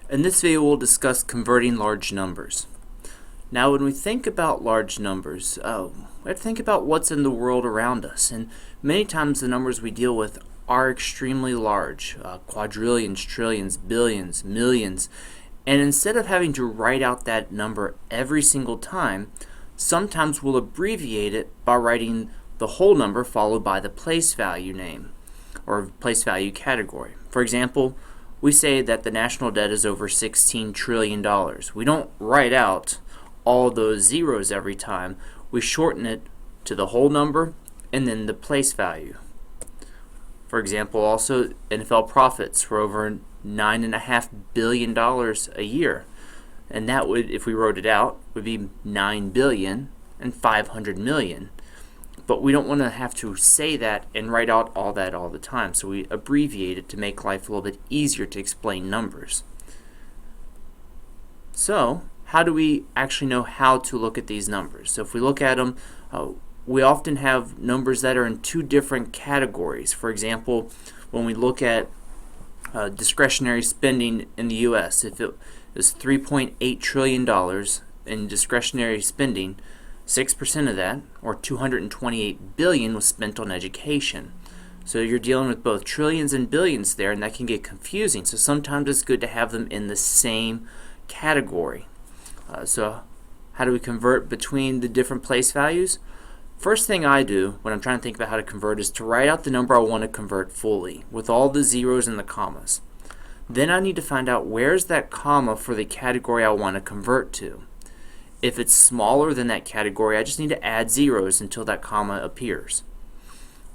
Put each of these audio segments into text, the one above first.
In this video, we'll discuss converting large numbers. Now, when we think about large numbers, we have to think about what's in the world around us. And many times the numbers we deal with are extremely large, quadrillions, trillions, billions, millions. And instead of having to write out that number every single time, sometimes we'll abbreviate it by writing the whole number followed by the place value name or place value category. For example, we say that the national debt is over $16 trillion. We don't write out all those zeros every time. We shorten it to the whole number and then the place value. For example, also NFL profits were over $9.5 billion a year. And that would, if we wrote it out, would be 9 billion and 500 million. But we don't want to have to say that and write out all that all the time. So we abbreviate it to make life a little bit easier to explain numbers. So how do we actually know how to look at these numbers? So if we look at them, we often have numbers that are in two different categories. For example, when we look at discretionary spending in the U.S., if it was $3.8 trillion in discretionary spending, 6% of that, or $228 billion, was spent on education. So you're dealing with both trillions and billions there, and that can get confusing. So sometimes it's good to have them in the same category. So how do we convert between the different place values? First thing I do when I'm trying to think about how to convert is to write out the number I want to convert fully, with all the zeros and the commas. Then I need to find out where's that comma for the category I want to convert to. If it's smaller than that category, I just need to add zeros until that comma appears.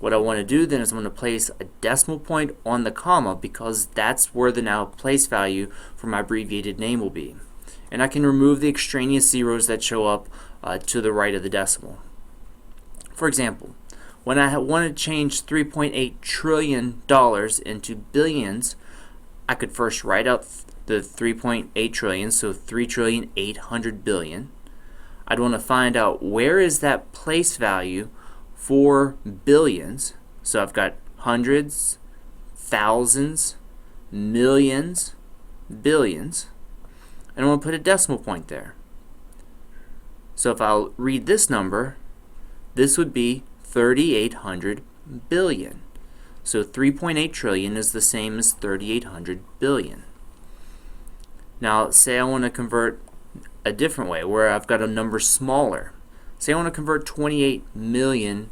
What I want to do then is I'm going to place a decimal point on the comma because that's where the now place value for my abbreviated name will be. And I can remove the extraneous zeros that show up to the right of the decimal. For example, when I want to change $3.8 trillion into billions, I could first write out the 3.8 trillion, so 3,800 billion. I'd want to find out where is that place value for billions. So I've got hundreds, thousands, millions, billions, and I want to put a decimal point there. So if I'll read this number, this would be 3,800 billion. So 3.8 trillion is the same as 3,800 billion. Now, say I want to convert a different way, where I've got a number smaller. Say I want to convert 28 million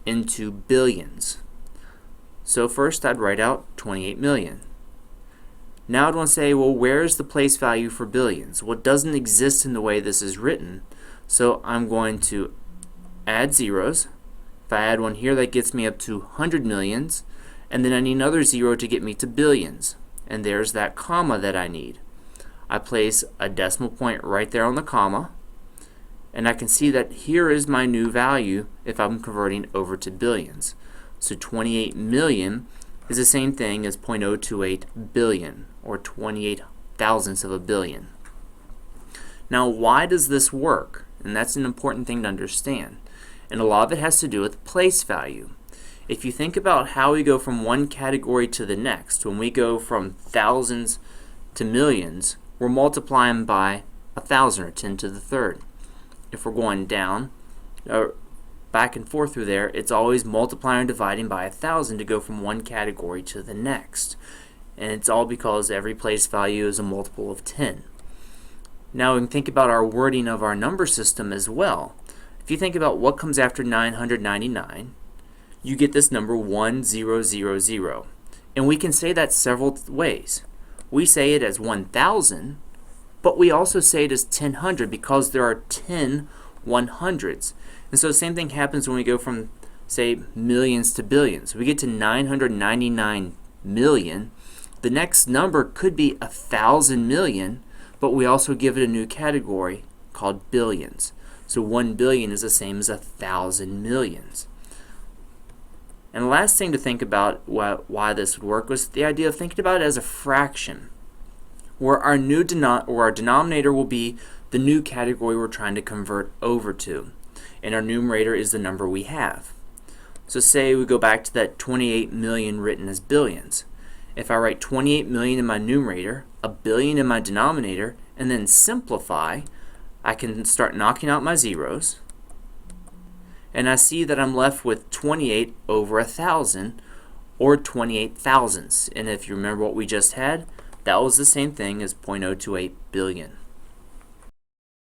into billions. So first I'd write out 28 million. Now I'd want to say, well, where's the place value for billions? Well, it doesn't exist in the way this is written. So I'm going to add zeros. If I add one here, that gets me up to 100 millions. And then I need another zero to get me to billions. And there's that comma that I need. I place a decimal point right there on the comma, and I can see that here is my new value if I'm converting over to billions. So 28 million is the same thing as 0.028 billion, or 28 thousandths of a billion. Now, why does this work? And that's an important thing to understand. And a lot of it has to do with place value. If you think about how we go from one category to the next, when we go from thousands to millions, we're multiplying by 1,000, or 10 to the third. If we're going down, back and forth through there, it's always multiplying and dividing by 1,000 to go from one category to the next. And it's all because every place value is a multiple of 10. Now we can think about our wording of our number system as well. If you think about what comes after 999, you get this number 1000. And we can say that several ways. We say it as 1,000, but we also say it as 1,000 because there are 10 100s. And so the same thing happens when we go from, say, millions to billions. We get to 999 million. The next number could be 1,000 million, but we also give it a new category called billions. So 1 billion is the same as 1,000 millions. And the last thing to think about why this would work was the idea of thinking about it as a fraction, where our denominator will be the new category we're trying to convert over to, and our numerator is the number we have. So say we go back to that 28 million written as billions. if I write 28 million in my numerator, a billion in my denominator, and then simplify, I can start knocking out my zeros, and I see that I'm left with 28 over 1,000, or 28 thousandths. And if you remember what we just had, that was the same thing as 0.028 billion.